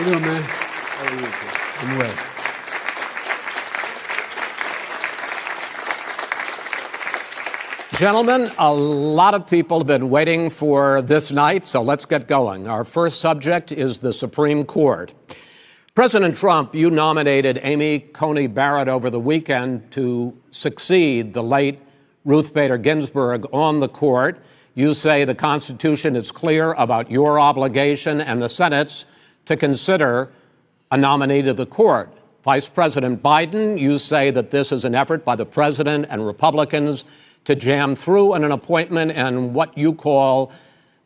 you doing, man? How are you? I'm well. Gentlemen, a lot of people have been waiting for this night, so let's get going. Our first subject is the Supreme Court. President Trump, you nominated Amy Coney Barrett over the weekend to succeed the late Ruth Bader Ginsburg on the court. You say the Constitution is clear about your obligation and the Senate's to consider a nominee to the court. Vice President Biden, you say that this is an effort by the president and Republicans to jam through an appointment and what you call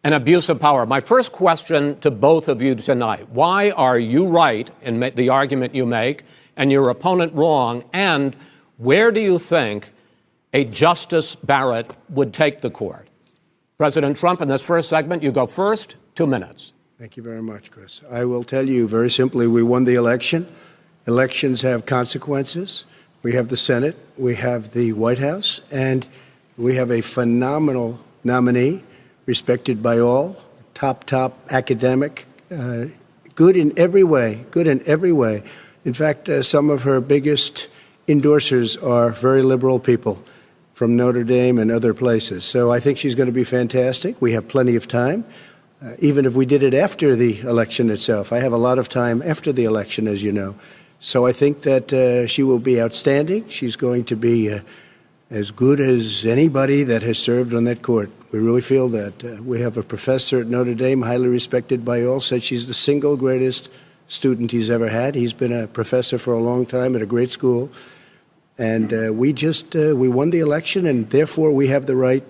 an abuse of power. My first question to both of you tonight: why are you right in the argument you make and your opponent wrong? And where do you think a Justice Barrett would take the court? President Trump, in this first segment, you go first. 2 minutes. Thank you very much, Chris. I will tell you very simply, we won the election. Elections have consequences. We have the Senate, we have the White House, and we have a phenomenal nominee, respected by all, top academic, good in every way, In fact, some of her biggest endorsers are very liberal people from Notre Dame and other places. So I think she's going to be fantastic. We have plenty of time, even if we did it after the election itself. I have a lot of time after the election, as you know. So I think that she will be outstanding. She's going to be as good as anybody that has served on that court. We really feel that. We have a professor at Notre Dame, highly respected by all, said she's the single greatest student he's ever had. He's been a professor for a long time at a great school. And we won the election, and therefore we have the right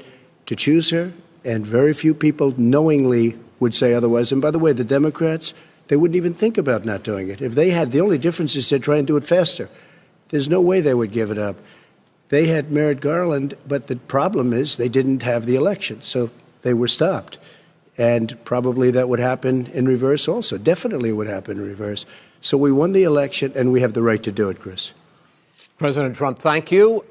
to choose her. And very few people knowingly would say otherwise. And by the way, the Democrats, they wouldn't even think about not doing it. If they had, the only difference is they'd try and do it faster. There's no way they would give it up. They had Merrick Garland, but the problem is they didn't have the election, so they were stopped. And probably that would happen in reverse also. Definitely would happen in reverse. So we won the election, and we have the right to do it, Chris. President Trump, thank you.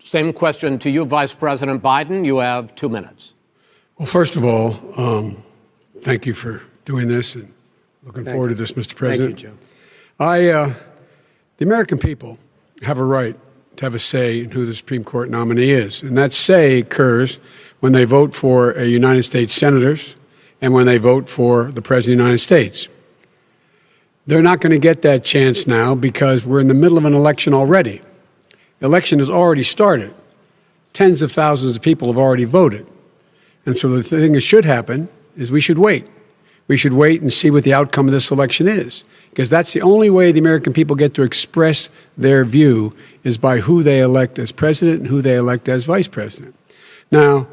Same question to you, Vice President Biden. You have 2 minutes. Well, first of all, thank you for doing this, and looking forward to this, Mr. President. Thank you, Joe. The American people have a right to have a say in who the Supreme Court nominee is, and that say occurs when they vote for a United States senators and when they vote for the President of the United States. They're not going to get that chance now because we're in the middle of an election already. The election has already started. Tens of thousands of people have already voted. And so the thing that should happen is we should wait. We should wait and see what the outcome of this election is, because that's the only way the American people get to express their view is by who they elect as president and who they elect as vice president. Now,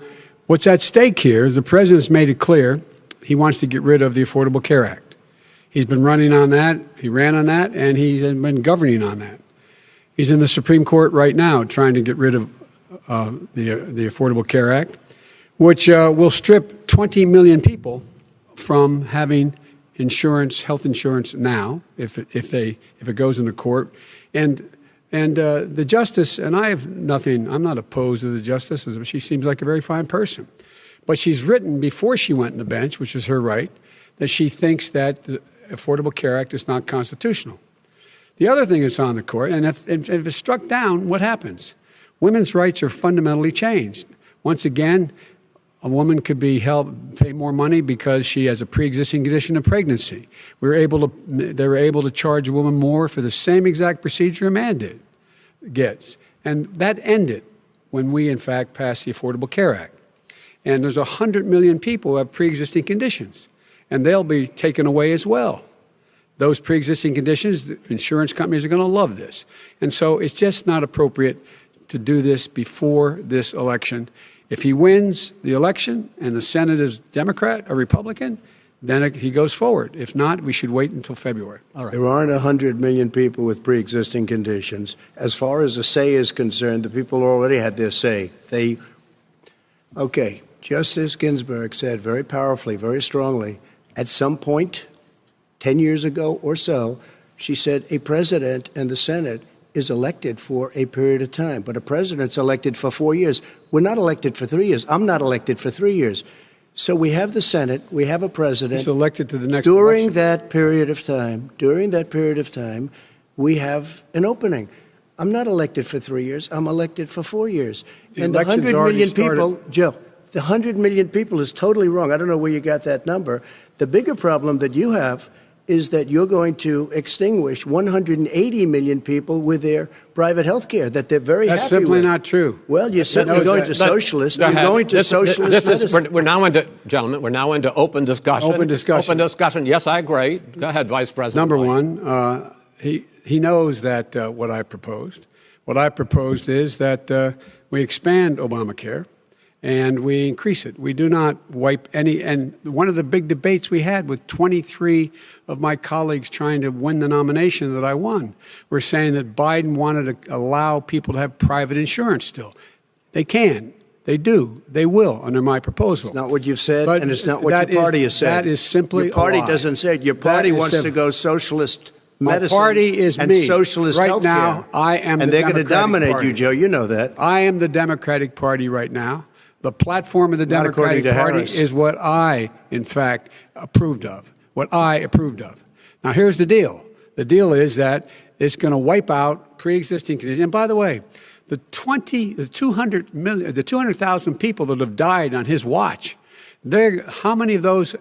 what's at stake here is the president's made it clear he wants to get rid of the Affordable Care Act. He's been running on that, he ran on that, and he's been governing on that. He's in the Supreme Court right now trying to get rid of the Affordable Care Act, which will strip 20 million people from having insurance, health insurance now, if it goes into court. And the justice, and I have nothing, I'm not opposed to the justice, she seems like a very fine person. But she's written before she went on the bench, which is her right, that she thinks that the Affordable Care Act is not constitutional. The other thing that's on the court, and if it's struck down, what happens? Women's rights are fundamentally changed. Once again, a woman could be pay more money because she has a pre-existing condition of pregnancy. They were able to charge a woman more for the same exact procedure a man gets. And that ended when we, in fact, passed the Affordable Care Act. And there's 100 million people who have pre-existing conditions, and they'll be taken away as well. Those pre-existing conditions, the insurance companies are going to love this. And so it's just not appropriate to do this before this election. If he wins the election and the Senate is Democrat or Republican, then he goes forward. If not, we should wait until February. All right. There aren't 100 million people with pre-existing conditions. As far as the say is concerned, the people already had their say. Okay, Justice Ginsburg said very powerfully, very strongly, at some point, 10 years ago or so, she said a president and the Senate is elected for a period of time, but a president's elected for 4 years. We're not elected for 3 years. I'm not elected for 3 years. So we have the Senate, we have a president. He's elected to the next During election. that period of time, we have an opening. I'm not elected for 3 years. I'm elected for 4 years. The And the election's 100 already million started. people, Joe, the 100 million people is totally wrong. I don't know where you got that number. The bigger problem that you have is that you're going to extinguish 180 million people with their private health care that they're very That's happy simply with. not true. Well, you're certainly knows going that. to socialist. Go You're ahead. going to socialist medicine. We're now into, gentlemen, we're now into open discussion. Open discussion. Open discussion. Yes, I agree. Go ahead, Vice President. Number White. one, he knows that what I proposed. What I proposed is that we expand Obamacare and we increase it. We do not wipe any. And one of the big debates we had with 23 of my colleagues trying to win the nomination that I won were saying that Biden wanted to allow people to have private insurance still. They can. They do. They will under my proposal. It's not what you've said, But and it's not what that your party has said. That is simply your party a lie. doesn't say it. Your That party is wants to simple. go socialist My medicine party is and me. socialist Right healthcare. now, I am and the they're going to Democratic dominate Party. you, Joe. You know that. I am the Democratic Party right now. The platform of the Not according Democratic to Party Harris. is what I, in fact, approved of. What I approved of. Now, here's the deal. The deal is that it's going to wipe out pre-existing conditions. And by the way, the 200,000 people that have died on his watch, how many of those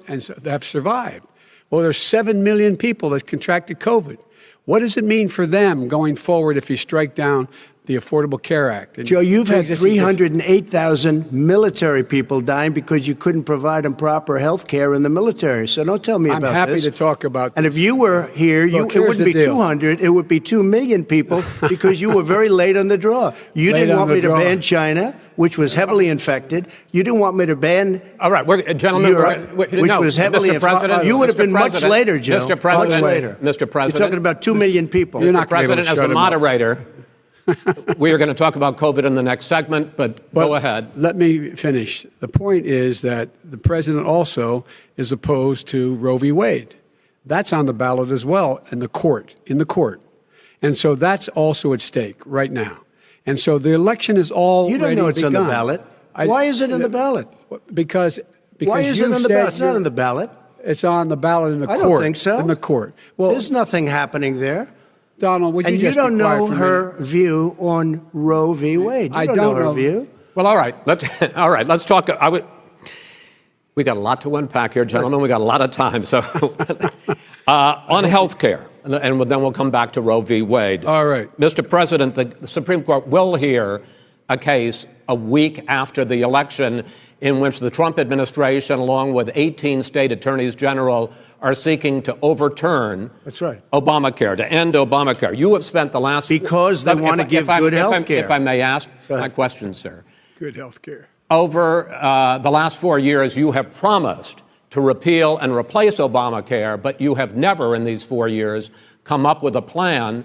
have survived? Well, there's 7 million people that contracted COVID. What does it mean for them going forward if you strike down the Affordable Care Act? And Joe, you've had pre-existing conditions? 308,000 military people dying because you couldn't provide them proper health care in the military. So don't tell me I'm about happy this. to talk about And this. if you were here, Look, it here's wouldn't the be deal. 200, it would be 2 million people because you were very late on the draw. You Late didn't on want the me to draw. ban China, which was heavily infected. You didn't want me to ban All right, gentlemen, Europe, which no, was heavily Mr. President, You would have Mr. been much President, later, Joe. Mr. President, much later. Mr. President, You're talking about 2 million people. You're not gonna be able to President, as shut the him up. moderator, we are going to talk about COVID in the next segment, but go ahead. Let me finish. The point is that the president also is opposed to Roe v. Wade. That's on the ballot as well in the court. And so that's also at stake right now. And so the election is already You don't know it's on the begun. ballot. Why is it on the ballot? Because Why is you it on the said ballot? It's not you're- on the ballot. It's on the ballot in the I court. don't think so. In the court. Well, There's nothing happening there. Donald, would you And just you don't be quiet know for a minute? her view on Roe v. Wade. You I don't don't know her know. view. Well, all right, let's talk. We got a lot to unpack here, gentlemen. We got a lot of time. So, on health care, and then we'll come back to Roe v. Wade. All right. Mr. President, the Supreme Court will hear a case a week after the election in which the Trump administration, along with 18 state attorneys general, are seeking to overturn That's right. Obamacare, to end Obamacare. You have spent the last... Because they want to give good health care. If I may ask Go ahead. my question, sir. Good health care. Over the last 4 years, you have promised to repeal and replace Obamacare, but you have never in these 4 years come up with a plan,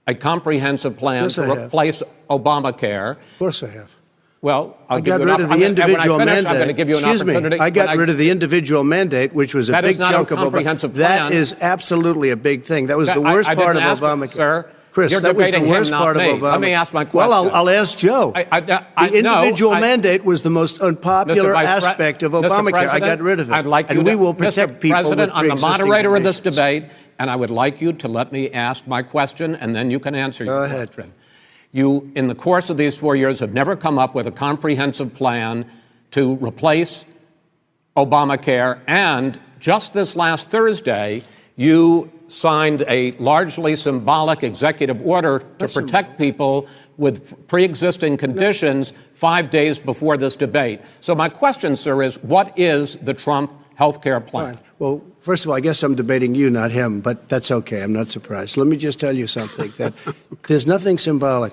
a comprehensive plan Yes, to I have. replace Obamacare. Of course I have. Well, I'll I give got you rid an of opp- the and when I individual finish, mandate. I'm going to give you an Excuse opportunity. me. I got rid of the individual mandate, which was a That is big not a chunk of comprehensive Obamacare. plan. That is absolutely a big thing. That was That- the worst I part of didn't ask, Obamacare. sir. Chris, You're that was the debating him, worst not part me. of Obamacare. Let me ask my Well, question. I'll ask Joe. The no, individual I- mandate was the most unpopular Mr. Vice Pre- aspect of Mr. Obamacare. I President, got rid of it. I'd like you and to, we will protect Mr. people President, with I'm the pre-existing moderator of this conditions. debate, and I would like you to let me ask my question, and then you can answer your ahead. question. You, in the course of these 4 years, have never come up with a comprehensive plan to replace Obamacare, and just this last Thursday, you signed a largely symbolic executive order to protect people with pre-existing conditions 5 days before this debate. So my question, sir, is what is the Trump health care plan? Fine. Well, first of all, I guess I'm debating you, not him, but that's okay. I'm not surprised. Let me just tell you something, that there's nothing symbolic.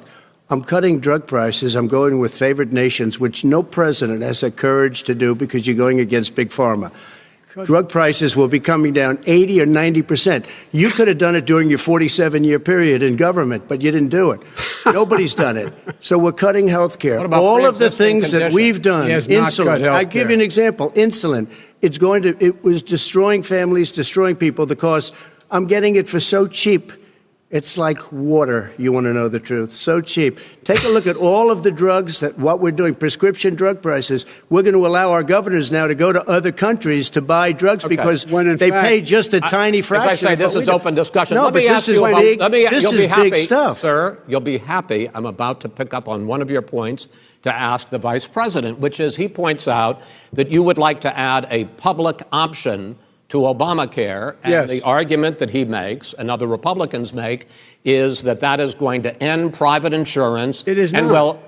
I'm cutting drug prices. I'm going with favored nations, which no president has the courage to do because you're going against Big Pharma. Drug prices will be coming down 80 or 90%. You could have done it during your 47-year period in government, but you didn't do it. Nobody's done it. So we're cutting health care. What about All of the pre-existing things that conditions? we've done, He has not cut insulin. health I give care. you an example. Insulin. It was destroying families, destroying people because I'm getting it for so cheap It's like water, you want to know the truth. So cheap. Take a look at all of the drugs what we're doing, prescription drug prices. We're going to allow our governors now to go to other countries to buy drugs because they pay just a tiny fraction. As I say, this is open discussion. No, let me but ask this you is about, big, this is be happy, big stuff. Sir, you'll be happy. I'm about to pick up on one of your points to ask the vice president, which is he points out that you would like to add a public option to Obamacare, and Yes. the argument that he makes and other Republicans make is that that is going to end private insurance. It is and not. Well,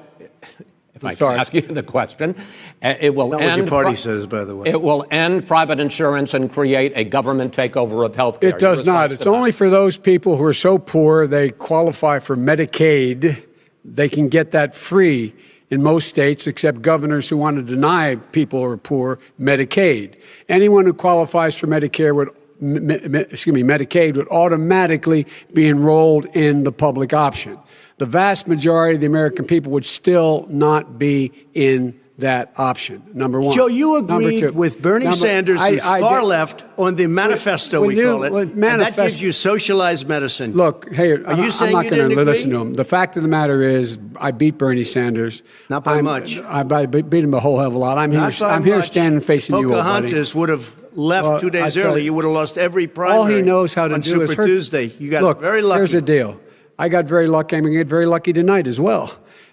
if I sorry. can ask you the question, it will Not end. what your party says, by the way. It will end private insurance and create a government takeover of health care. It does not. It's only for those people who are so poor they qualify for Medicaid. They can get that free in most states, except governors who want to deny people who are poor Medicaid. Anyone who qualifies for Medicare Medicaid would automatically be enrolled in the public option. The vast majority of the American people would still not be in that option, number one. Joe, you Number agreed two. with Bernie Sanders, who's far left, on the manifesto, we call it, and that gives you socialized medicine. Look, hey, Are you I'm saying not you going to didn't listen agree? to him. The fact of the matter is, I beat Bernie Sanders. Not by much. I beat him a whole hell of a lot. I'm Not here. by I'm here much. standing facing you, old buddy. Pocahontas would have left Well, 2 days I tell early. you, You would have lost every primary. All he knows how to on do Super is hurt. Tuesday. You got Look, very lucky. here's the deal. I got very lucky. I'm going to get very lucky tonight as well.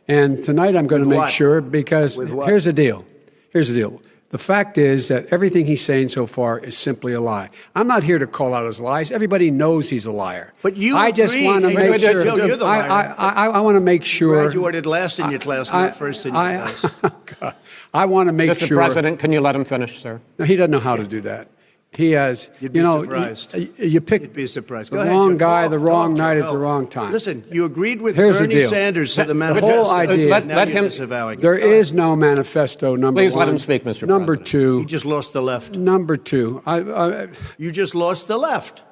And tonight I'm going to With make what? sure because With what? here's the deal. Here's the deal. The fact is that everything he's saying so far is simply a lie. I'm not here to call out his lies. Everybody knows he's a liar. But you I just agree. want to Hey, make Joe, sure. you're the liar. I want to make sure. Graduated last in your class, not first in your class. I want to make Mr. sure. President, can you let him finish, sir? No, he doesn't know how to do that. He has, You'd be surprised. You pick You'd be surprised. the Go ahead, wrong Joe. guy, Go, the wrong Joe, night at go. the wrong time. Listen, you agreed with Here's the Bernie deal. Sanders to the The manifesto. whole idea. Let Now you're him- disavowing it. There Go ahead. is no manifesto, number Please one. let him speak, Mr. Number President. two. You just lost the left. Number two. You just lost the left.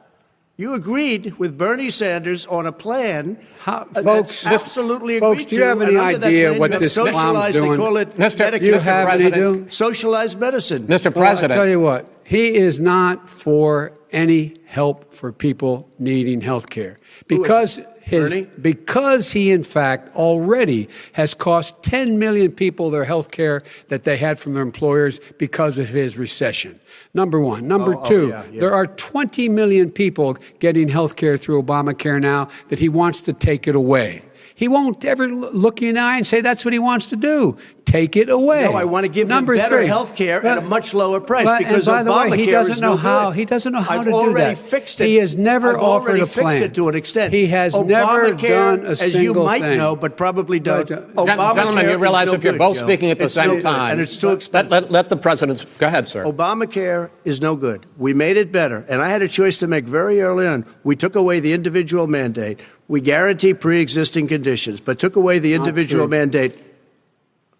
You agreed with Bernie Sanders on a plan Folks, that's absolutely folks, agreed do you have to, any and under that idea plan, what you have this clown's socialized, doing? They call it Mr. Medicare. Do you have any President. Socialized medicine. Mr. Well, President, I tell you what, he is not for any help for people needing health care because Bernie? because he in fact already has cost 10 million people their health care that they had from their employers because of his recession. Number one. Number two, yeah. there are 20 million people getting health care through Obamacare now that he wants to take it away. He won't ever look you in the eye and say that's what he wants to do. Take it away. No, I want to give them Number better three. health care at a much lower price because and by the way, Obamacare he doesn't is know no how. good. He doesn't know how I've to do already that. fixed it. He has never I've offered already a plan. fixed it to an extent. He has never Obamacare, done a as you single might thing. know, but probably don't. Obamacare gentlemen, you is realize no if you're good, both Joe. speaking at the It's no same good, time, and it's too expensive. let the president go ahead, sir. Obamacare is no good. We made it better. And I had a choice to make very early on. We took away the individual mandate. We guarantee pre-existing conditions, but took away the individual mandate.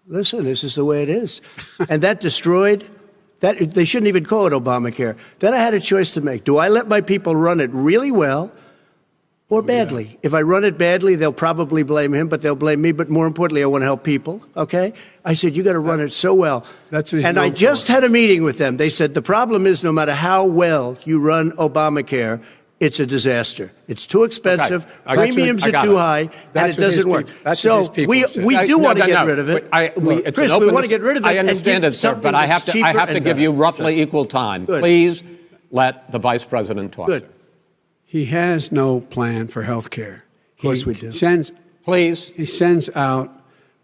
Listen, this is the way it is. And that destroyed that. They shouldn't even call it Obamacare. Then I had a choice to make. Do I let my people run it really well or badly? If I run it badly, they'll probably blame him, but they'll blame me. But more importantly, I want to help people. Okay? I said, you got to run it so well. That's what he's and I known just for. had a meeting with them. They said the problem is no matter how well you run Obamacare, it's a disaster. It's too expensive. Okay. Premiums I are got too it. high, and That's it what his doesn't work. people- that's So what his people we said. do want to No, get no, rid of it. it's Chris, an we open want to get rid of it. I and understand give it, sir, something but I have that's to. I cheaper have to and give better. you roughly equal time. Good. Please let the vice president talk. Good. sir. He has no plan for health care. Of course we do. Please. He sends out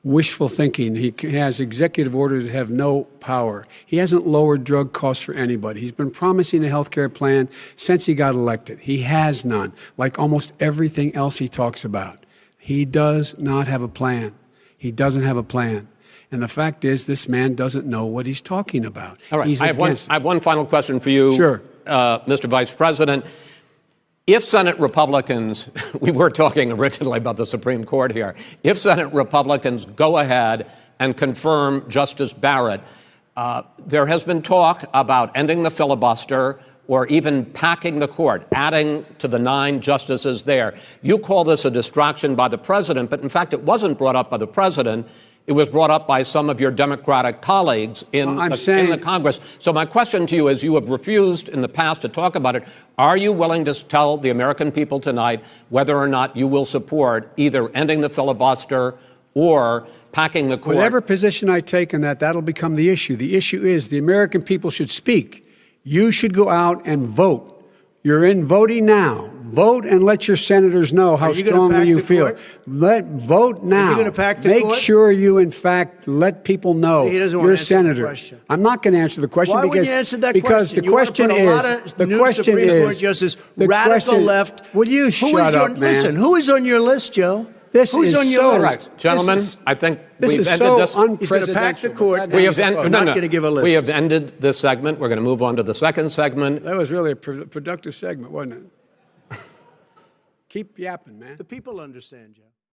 wishful thinking. He has executive orders that have no power. He hasn't lowered drug costs for anybody. He's been promising a health care plan since he got elected. He has none, like almost everything else he talks about. He does not have a plan. He doesn't have a plan. And the fact is, this man doesn't know what he's talking about. All right. He's I against have one final question for you, Sure. Mr. Vice President. If Senate Republicans, we were talking originally about the Supreme Court here, if Senate Republicans go ahead and confirm Justice Barrett, there has been talk about ending the filibuster or even packing the court, adding to the 9 justices there. You call this a distraction by the president, but in fact it wasn't brought up by the president. It was brought up by some of your Democratic colleagues in the Congress. So my question to you is, you have refused in the past to talk about it. Are you willing to tell the American people tonight whether or not you will support either ending the filibuster or packing the court? Whatever position I take on that, that'll become the issue. The issue is the American people should speak. You should go out and vote. You're in voting now. Vote and let your senators know how strongly you feel. Vote now. Are you going to pack the Make court? sure you, in fact, let people know He doesn't want you're to answer the senator. question. I'm not going to answer the question Why because wouldn't you answer that because question? the question You want to put a lot is of new Supreme Court justices, radical left. Will you shut up, man? Listen, who is on your list, Joe? This Who's is on your so list? Right. Gentlemen, I think This we've is ended so this. He's going to pack the unprecedented. court. We have I'm not going to give a list. We have ended this segment. We're going to move on to the second segment. That was really a productive segment, wasn't it? Keep yapping, man. The people understand, Joe.